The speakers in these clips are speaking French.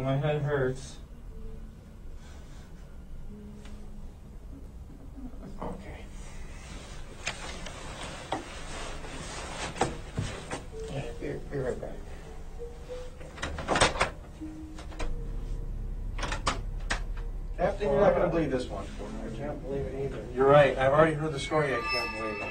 my head hurts. Okay. Yeah, be right back. Captain, you're not going to believe this one. I can't believe it either. You're right. I've already heard the story. I can't believe it.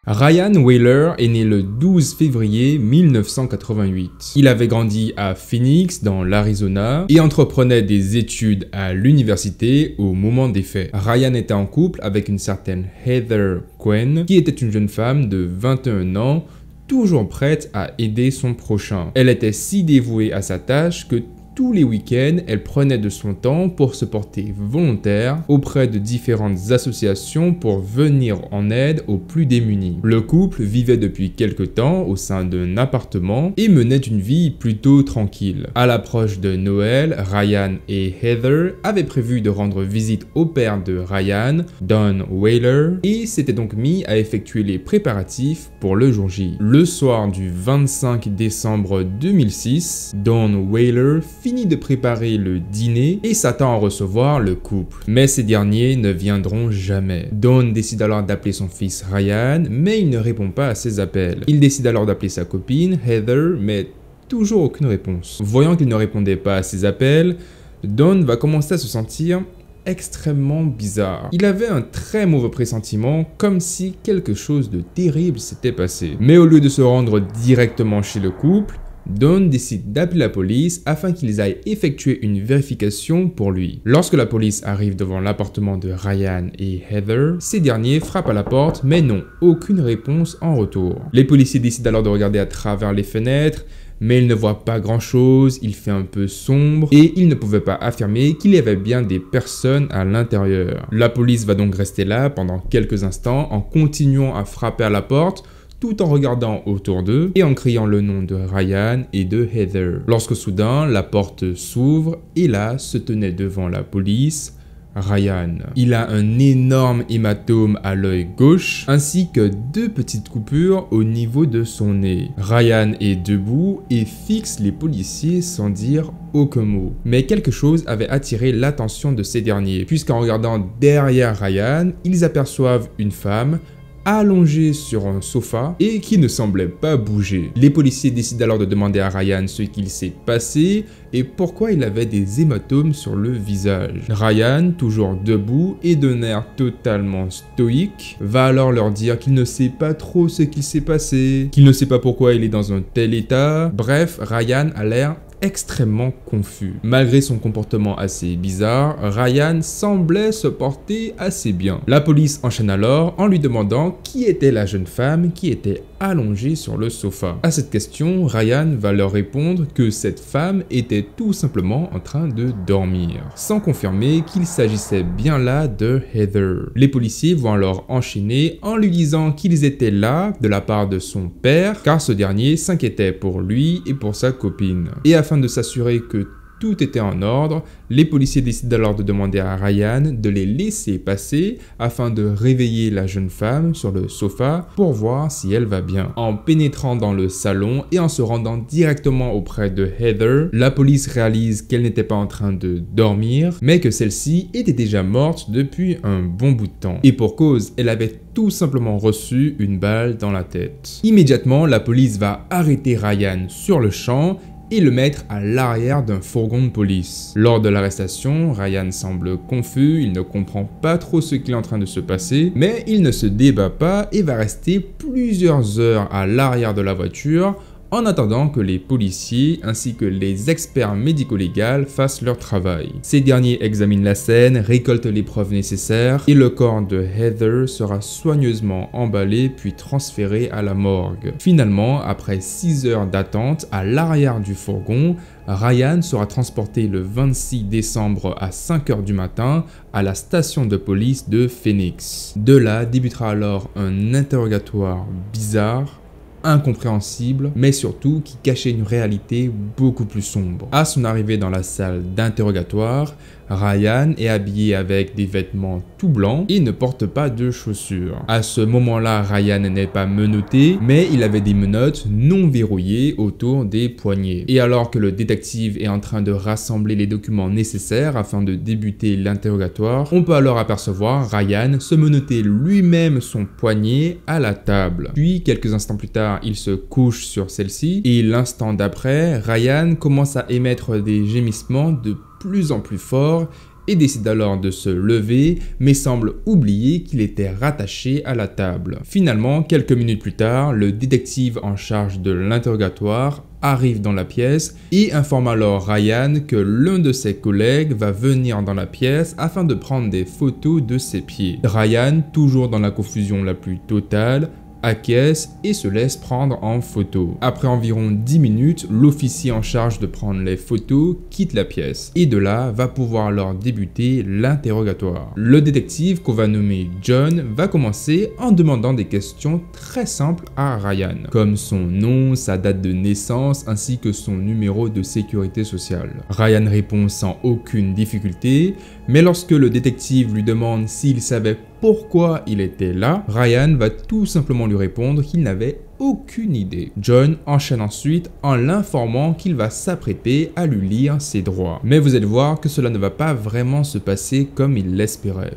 Ryan Wailer est né le 12 février 1988. Il avait grandi à Phoenix, dans l'Arizona, et entreprenait des études à l'université au moment des faits. Ryan était en couple avec une certaine Heather Quinn, qui était une jeune femme de 21 ans, toujours prête à aider son prochain. Elle était si dévouée à sa tâche que tous les week-ends, elle prenait de son temps pour se porter volontaire auprès de différentes associations pour venir en aide aux plus démunis. Le couple vivait depuis quelque temps au sein d'un appartement et menait une vie plutôt tranquille. À l'approche de Noël, Ryan et Heather avaient prévu de rendre visite au père de Ryan, Don Wailer, et s'étaient donc mis à effectuer les préparatifs pour le jour J. Le soir du 25 décembre 2006, Don Wailer finit de préparer le dîner et s'attend à recevoir le couple. Mais ces derniers ne viendront jamais. Don décide alors d'appeler son fils Ryan, mais il ne répond pas à ses appels. Il décide alors d'appeler sa copine Heather, mais toujours aucune réponse. Voyant qu'il ne répondait pas à ses appels, Don va commencer à se sentir extrêmement bizarre. Il avait un très mauvais pressentiment, comme si quelque chose de terrible s'était passé. Mais au lieu de se rendre directement chez le couple, Don décide d'appeler la police afin qu'ils aillent effectuer une vérification pour lui. Lorsque la police arrive devant l'appartement de Ryan et Heather, ces derniers frappent à la porte mais n'ont aucune réponse en retour. Les policiers décident alors de regarder à travers les fenêtres, mais ils ne voient pas grand chose, il fait un peu sombre et ils ne pouvaient pas affirmer qu'il y avait bien des personnes à l'intérieur. La police va donc rester là pendant quelques instants en continuant à frapper à la porte, tout en regardant autour d'eux et en criant le nom de Ryan et de Heather. Lorsque soudain, la porte s'ouvre et là se tenait devant la police Ryan. Il a un énorme hématome à l'œil gauche ainsi que 2 petites coupures au niveau de son nez. Ryan est debout et fixe les policiers sans dire aucun mot. Mais quelque chose avait attiré l'attention de ces derniers puisqu'en regardant derrière Ryan, ils aperçoivent une femme allongé sur un sofa et qui ne semblait pas bouger. Les policiers décident alors de demander à Ryan ce qu'il s'est passé et pourquoi il avait des hématomes sur le visage. Ryan, toujours debout et d'un air totalement stoïque, va alors leur dire qu'il ne sait pas trop ce qu'il s'est passé, qu'il ne sait pas pourquoi il est dans un tel état. Bref, Ryan a l'air extrêmement confus. Malgré son comportement assez bizarre, Ryan semblait se porter assez bien. La police enchaîne alors en lui demandant qui était la jeune femme qui était allongée sur le sofa. À cette question, Ryan va leur répondre que cette femme était tout simplement en train de dormir, sans confirmer qu'il s'agissait bien là de Heather. Les policiers vont alors enchaîner en lui disant qu'ils étaient là de la part de son père, car ce dernier s'inquiétait pour lui et pour sa copine. Et afin de s'assurer que tout était en ordre, les policiers décident alors de demander à Ryan de les laisser passer afin de réveiller la jeune femme sur le sofa pour voir si elle va bien. En pénétrant dans le salon et en se rendant directement auprès de Heather, la police réalise qu'elle n'était pas en train de dormir, mais que celle-ci était déjà morte depuis un bon bout de temps. Et pour cause, elle avait tout simplement reçu une balle dans la tête. Immédiatement, la police va arrêter Ryan sur le champ et le mettre à l'arrière d'un fourgon de police. Lors de l'arrestation, Ryan semble confus, il ne comprend pas trop ce qui est en train de se passer, mais il ne se débat pas et va rester plusieurs heures à l'arrière de la voiture en attendant que les policiers ainsi que les experts médico-légaux fassent leur travail. Ces derniers examinent la scène, récoltent les preuves nécessaires et le corps de Heather sera soigneusement emballé puis transféré à la morgue. Finalement, après 6 heures d'attente à l'arrière du fourgon, Ryan sera transporté le 26 décembre à 5 h du matin à la station de police de Phoenix. De là débutera alors un interrogatoire bizarre, incompréhensible, mais surtout qui cachait une réalité beaucoup plus sombre. À son arrivée dans la salle d'interrogatoire, Ryan est habillé avec des vêtements tout blancs et ne porte pas de chaussures. À ce moment-là, Ryan n'est pas menotté, mais il avait des menottes non verrouillées autour des poignets. Et alors que le détective est en train de rassembler les documents nécessaires afin de débuter l'interrogatoire, on peut alors apercevoir Ryan se menotter lui-même son poignet à la table. Puis, quelques instants plus tard, il se couche sur celle-ci et l'instant d'après, Ryan commence à émettre des gémissements de plus en plus forts et décide alors de se lever, mais semble oublier qu'il était rattaché à la table. Finalement, quelques minutes plus tard, le détective en charge de l'interrogatoire arrive dans la pièce et informe alors Ryan que l'un de ses collègues va venir dans la pièce afin de prendre des photos de ses pieds. Ryan, toujours dans la confusion la plus totale, acquiesce et se laisse prendre en photo. Après environ 10 minutes, l'officier en charge de prendre les photos quitte la pièce et de là va pouvoir alors débuter l'interrogatoire. Le détective qu'on va nommer John va commencer en demandant des questions très simples à Ryan, comme son nom, sa date de naissance ainsi que son numéro de sécurité sociale. Ryan répond sans aucune difficulté, mais lorsque le détective lui demande s'il savait pourquoi il était là, Ryan va tout simplement lui répondre qu'il n'avait aucune idée. John enchaîne ensuite en l'informant qu'il va s'apprêter à lui lire ses droits. Mais vous allez voir que cela ne va pas vraiment se passer comme il l'espérait.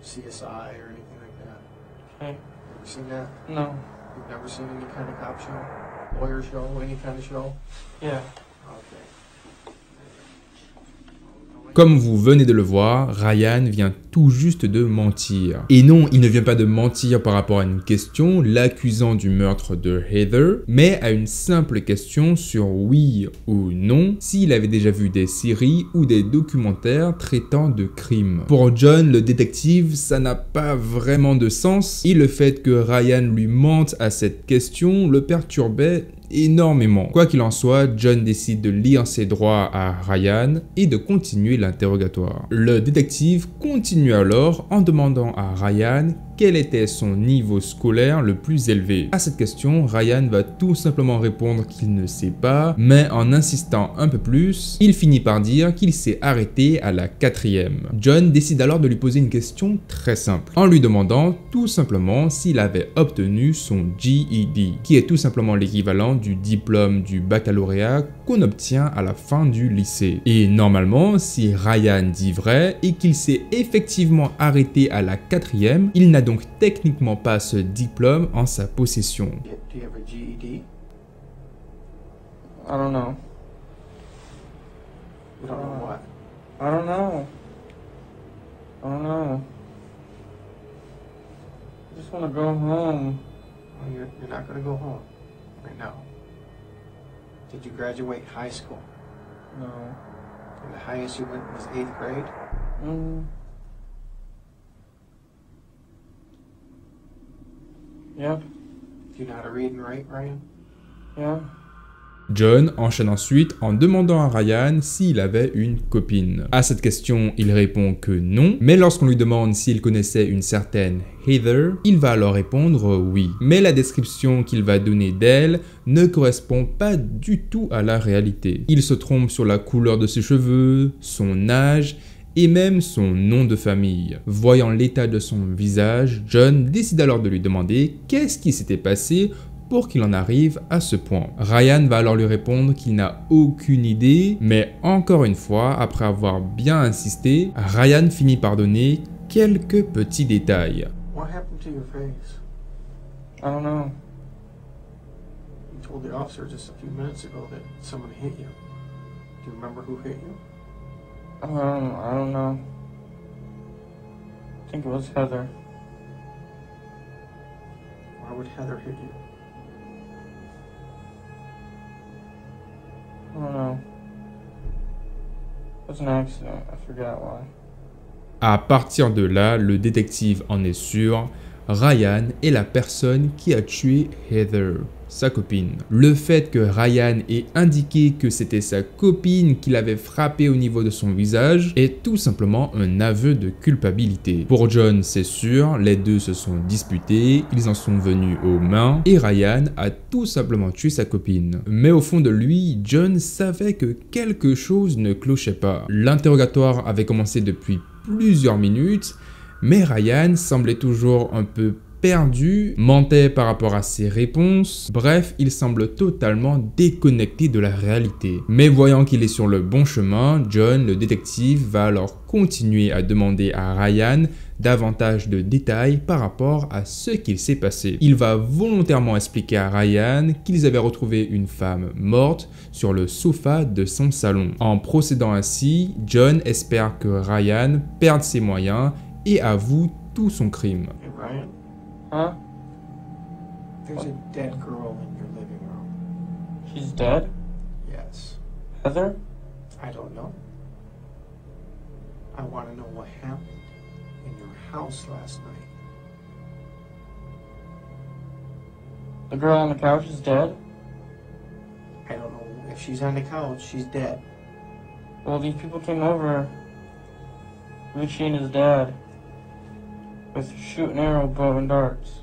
CSI or anything like that? Okay. Ever seen that? No. You've never seen any kind of cop show? Lawyer show? Any kind of show? Yeah. Okay. Comme vous venez de le voir, Ryan vient tout juste de mentir. Et non, il ne vient pas de mentir par rapport à une question l'accusant du meurtre de Heather, mais à une simple question sur oui ou non s'il avait déjà vu des séries ou des documentaires traitant de crimes. Pour John, le détective, ça n'a pas vraiment de sens et le fait que Ryan lui mente à cette question le perturbait énormément. Quoi qu'il en soit, John décide de lire ses droits à Ryan et de continuer l'interrogatoire. Le détective continue alors en demandant à Ryan quel était son niveau scolaire le plus élevé. À cette question, Ryan va tout simplement répondre qu'il ne sait pas, mais en insistant un peu plus, il finit par dire qu'il s'est arrêté à la 4e. John décide alors de lui poser une question très simple, en lui demandant tout simplement s'il avait obtenu son GED, qui est tout simplement l'équivalent du diplôme du baccalauréat qu'on obtient à la fin du lycée. Et normalement, si Ryan dit vrai et qu'il s'est effectivement arrêté à la 4e, il n'a donc techniquement pas ce diplôme en sa possession. Do you have a GED? I don't know. You don't know what? I don't know. I don't know. I just want to go home. Well, you're not going to go home right now. Did you graduate high school? No. And the highest you went was 8th grade? Mm. Yep. Do you know how to read and write, Ryan? Yeah. John enchaîne ensuite en demandant à Ryan s'il avait une copine. À cette question, il répond que non, mais lorsqu'on lui demande s'il connaissait une certaine Heather, il va alors répondre oui. Mais la description qu'il va donner d'elle ne correspond pas du tout à la réalité. Il se trompe sur la couleur de ses cheveux, son âge et même son nom de famille. Voyant l'état de son visage, John décide alors de lui demander qu'est-ce qui s'était passé pour qu'il en arrive à ce point. Ryan va alors lui répondre qu'il n'a aucune idée, mais encore une fois, après avoir bien insisté, Ryan finit par donner quelques petits détails. What happened to your face? I don't know. You told the officer just a few minutes ago that someone hit you. Do you remember who hit you? I don't know. I think it was Heather. Why would Heather hit you? I don't know. It was an accident. I forgot why. À partir de là, le détective en est sûr, Ryan est la personne qui a tué Heather, sa copine. Le fait que Ryan ait indiqué que c'était sa copine qui l'avait frappé au niveau de son visage est tout simplement un aveu de culpabilité. Pour John, c'est sûr, les deux se sont disputés, ils en sont venus aux mains et Ryan a tout simplement tué sa copine. Mais au fond de lui, John savait que quelque chose ne clochait pas. L'interrogatoire avait commencé depuis plusieurs minutes, mais Ryan semblait toujours un peu perdu, mentait par rapport à ses réponses, bref, il semble totalement déconnecté de la réalité. Mais voyant qu'il est sur le bon chemin, John, le détective, va alors continuer à demander à Ryan davantage de détails par rapport à ce qu'il s'est passé. Il va volontairement expliquer à Ryan qu'ils avaient retrouvé une femme morte sur le sofa de son salon. En procédant ainsi, John espère que Ryan perde ses moyens et avoue tout son crime. Hey, Ryan, Huh? there's a dead girl in your living room. She's dead? Yes. Heather? I don't know. I want to know what happened in your house last night. The girl on the couch is dead? I don't know if she's on the couch. She's dead. Well, these people came over, Richie and his dad, with shooting arrow, bow, and darts.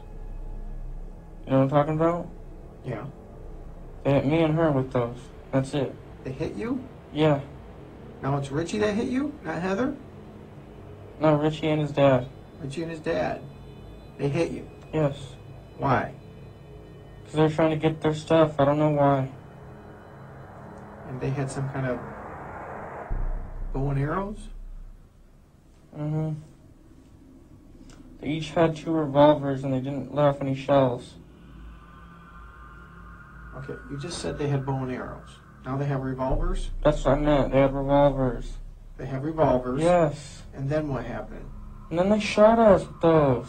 You know what I'm talking about? Yeah. They hit me and her with those. That's it. They hit you? Yeah. Now it's Richie that hit you, not Heather? No, Richie and his dad. Richie and his dad. They hit you. Yes. Why? Because they're trying to get their stuff. I don't know why. And they had some kind of bow and arrows? Mm-hmm. They each had 2 revolvers and they didn't let off any shells. Okay, you just said they had bow and arrows. Now they have revolvers? That's what I meant. They had revolvers. They have revolvers. Yes. And then what happened? And then they shot us with those.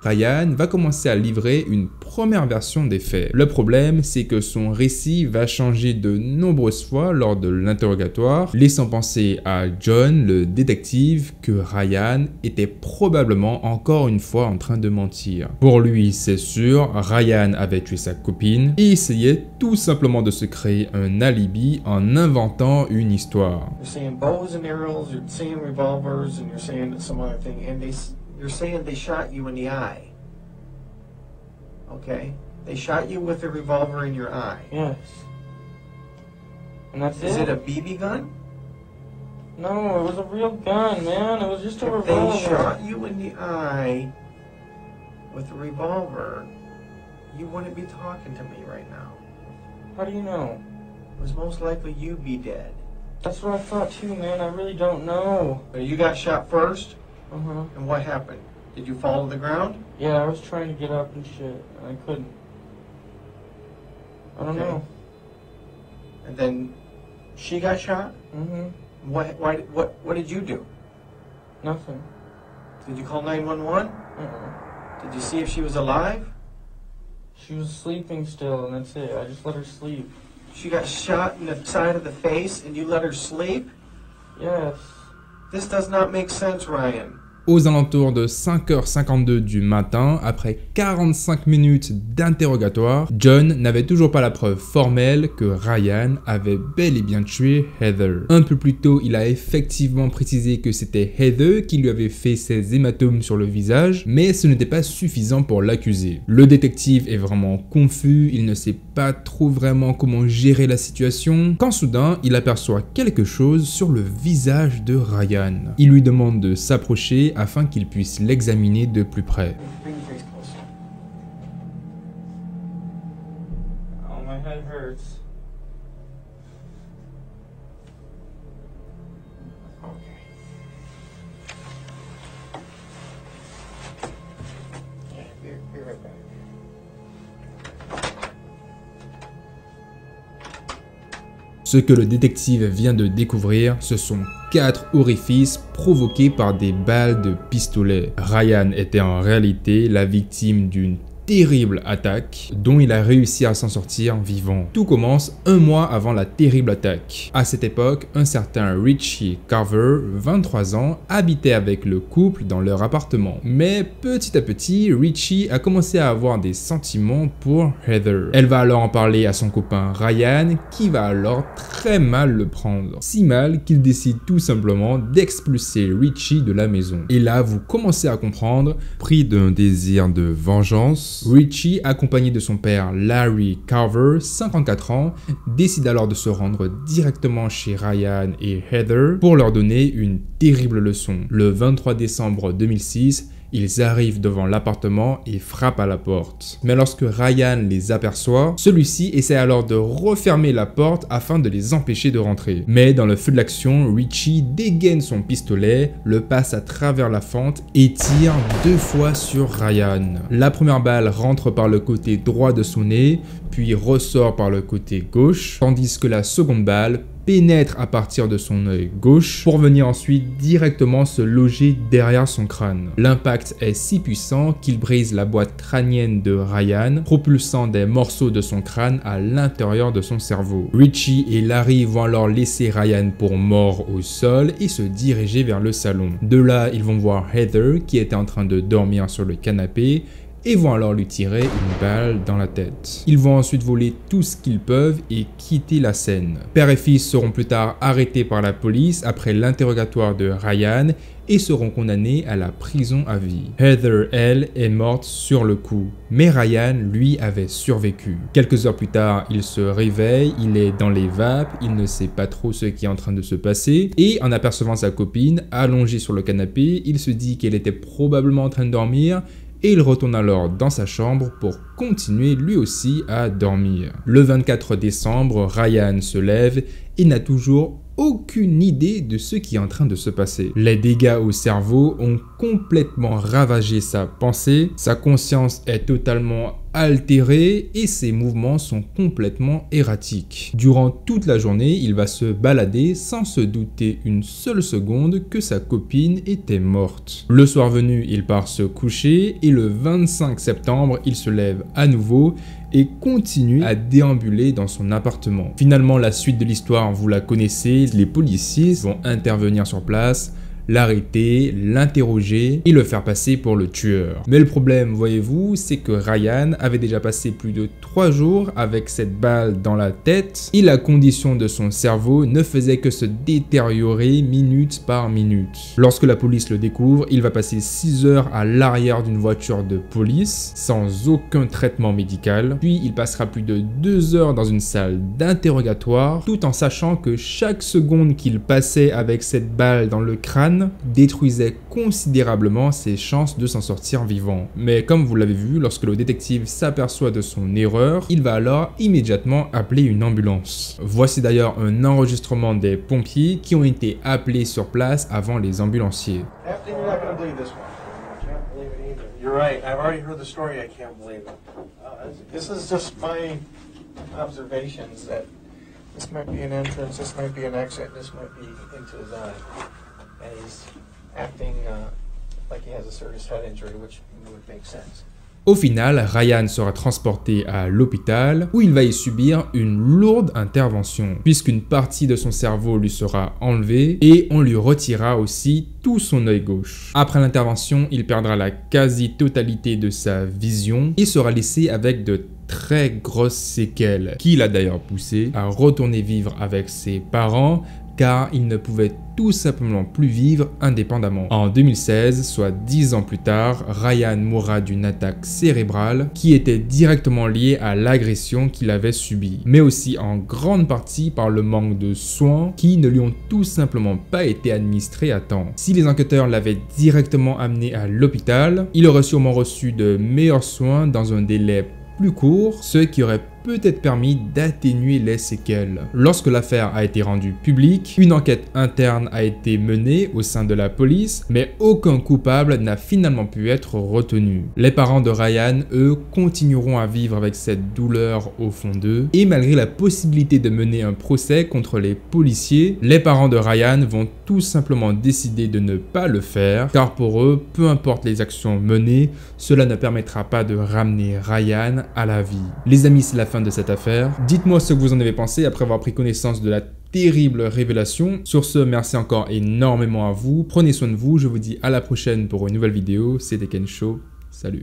Ryan va commencer à livrer une première version des faits. Le problème, c'est que son récit va changer de nombreuses fois lors de l'interrogatoire, laissant penser à John, le détective, que Ryan était probablement encore une fois en train de mentir. Pour lui, c'est sûr, Ryan avait tué sa copine et essayait tout simplement de se créer un alibi en inventant une histoire. You're saying bows and arrows, you're saying revolvers, and you're saying some other thing, and you're saying they shot you in the eye. Okay? They shot you with a revolver in your eye. Yes. And that's Is it? it a BB gun? No, it was a real gun, man. It was just a If they revolver. shot you in the eye with a revolver, you wouldn't be talking to me right now. How do you know? It was most likely you'd be dead. That's what I thought too, man. I really don't know. You got shot first, Uh-huh. and what happened? Did you fall to the ground? Yeah, I was trying to get up and shit, and I couldn't. I don't Okay. know. And then she got shot? Mm-hmm. What did you do? Nothing. Did you call 911? Uh-uh. Did you see if she was alive? She was sleeping still, and that's it. I just let her sleep. She got shot in the side of the face and you let her sleep? Yes. This does not make sense, Ryan. Aux alentours de 5h52 du matin, après 45 minutes d'interrogatoire, John n'avait toujours pas la preuve formelle que Ryan avait bel et bien tué Heather. Un peu plus tôt, il a effectivement précisé que c'était Heather qui lui avait fait ces hématomes sur le visage, mais ce n'était pas suffisant pour l'accuser. Le détective est vraiment confus, il ne sait pas trop vraiment comment gérer la situation, quand soudain, il aperçoit quelque chose sur le visage de Ryan. Il lui demande de s'approcher afin qu'il puisse l'examiner de plus près. Bring your face closer. Oh, my head hurts. Okay. Yeah, be right back. Ce que le détective vient de découvrir, ce sont 4 orifices provoqués par des balles de pistolet. Ryan était en réalité la victime d'une terrible attaque dont il a réussi à s'en sortir vivant. Tout commence un mois avant la terrible attaque. À cette époque, un certain Richie Carver, 23 ans, habitait avec le couple dans leur appartement. Mais petit à petit, Richie a commencé à avoir des sentiments pour Heather. Elle va alors en parler à son copain Ryan, qui va alors très mal le prendre. Si mal qu'il décide tout simplement d'expulser Richie de la maison. Et là, vous commencez à comprendre, pris d'un désir de vengeance, Richie, accompagné de son père Larry Carver, 54 ans, décide alors de se rendre directement chez Ryan et Heather pour leur donner une terrible leçon. Le 23 décembre 2006, ils arrivent devant l'appartement et frappent à la porte. Mais lorsque Ryan les aperçoit, celui-ci essaie alors de refermer la porte afin de les empêcher de rentrer. Mais dans le feu de l'action, Richie dégaine son pistolet, le passe à travers la fente et tire 2 fois sur Ryan. La première balle rentre par le côté droit de son nez, puis ressort par le côté gauche, tandis que la seconde balle pénètre à partir de son œil gauche pour venir ensuite directement se loger derrière son crâne. L'impact est si puissant qu'il brise la boîte crânienne de Ryan, propulsant des morceaux de son crâne à l'intérieur de son cerveau. Richie et Larry vont alors laisser Ryan pour mort au sol et se diriger vers le salon. De là, ils vont voir Heather qui était en train de dormir sur le canapé et vont alors lui tirer une balle dans la tête. Ils vont ensuite voler tout ce qu'ils peuvent et quitter la scène. Père et fils seront plus tard arrêtés par la police après l'interrogatoire de Ryan et seront condamnés à la prison à vie. Heather, elle, est morte sur le coup, mais Ryan, lui, avait survécu. Quelques heures plus tard, il se réveille, il est dans les vapes, il ne sait pas trop ce qui est en train de se passer, et en apercevant sa copine allongée sur le canapé, il se dit qu'elle était probablement en train de dormir, et il retourne alors dans sa chambre pour continuer lui aussi à dormir. Le 24 décembre, Ryan se lève et n'a toujours aucune idée de ce qui est en train de se passer. Les dégâts au cerveau ont complètement ravagé sa pensée, sa conscience est totalement altérée et ses mouvements sont complètement erratiques. Durant toute la journée, il va se balader sans se douter une seule seconde que sa copine était morte. Le soir venu, il part se coucher et le 25 septembre, il se lève à nouveau et continue à déambuler dans son appartement. Finalement, la suite de l'histoire, vous la connaissez, les policiers vont intervenir sur place, l'arrêter, l'interroger et le faire passer pour le tueur. Mais le problème, voyez-vous, c'est que Ryan avait déjà passé plus de 3 jours avec cette balle dans la tête et la condition de son cerveau ne faisait que se détériorer minute par minute. Lorsque la police le découvre, il va passer 6 heures à l'arrière d'une voiture de police sans aucun traitement médical, puis il passera plus de 2 heures dans une salle d'interrogatoire tout en sachant que chaque seconde qu'il passait avec cette balle dans le crâne détruisait considérablement ses chances de s'en sortir vivant. Mais comme vous l'avez vu, lorsque le détective s'aperçoit de son erreur, il va alors immédiatement appeler une ambulance. Voici d'ailleurs un enregistrement des pompiers qui ont été appelés sur place avant les ambulanciers. Captain, you're not going to believe this one. I can't believe it either. You're right. I've already heard the story. I can't believe it. This is just my observations that this might be an entrance, this might be an exit, this might be into his eye. And he's acting like he has a serious head injury, which would make sense. Au final, Ryan sera transporté à l'hôpital où il va y subir une lourde intervention puisqu'une partie de son cerveau lui sera enlevée et on lui retirera aussi tout son œil gauche. Après l'intervention, il perdra la quasi-totalité de sa vision et sera laissé avec de très grosses séquelles qui l'a d'ailleurs poussé à retourner vivre avec ses parents car il ne pouvait tout simplement plus vivre indépendamment. En 2016, soit 10 ans plus tard, Ryan mourra d'une attaque cérébrale qui était directement liée à l'agression qu'il avait subie, mais aussi en grande partie par le manque de soins qui ne lui ont tout simplement pas été administrés à temps. Si les enquêteurs l'avaient directement amené à l'hôpital, il aurait sûrement reçu de meilleurs soins dans un délai plus court, ce qui aurait peut-être permis d'atténuer les séquelles. Lorsque l'affaire a été rendue publique, une enquête interne a été menée au sein de la police, mais aucun coupable n'a finalement pu être retenu. Les parents de Ryan, eux, continueront à vivre avec cette douleur au fond d'eux, et malgré la possibilité de mener un procès contre les policiers, les parents de Ryan vont tout simplement décider de ne pas le faire, car pour eux, peu importe les actions menées, cela ne permettra pas de ramener Ryan à la vie. Les amis, c'est la fin de cette affaire. Dites-moi ce que vous en avez pensé après avoir pris connaissance de la terrible révélation. Sur ce, merci encore énormément à vous. Prenez soin de vous. Je vous dis à la prochaine pour une nouvelle vidéo. C'était Ken Show. Salut.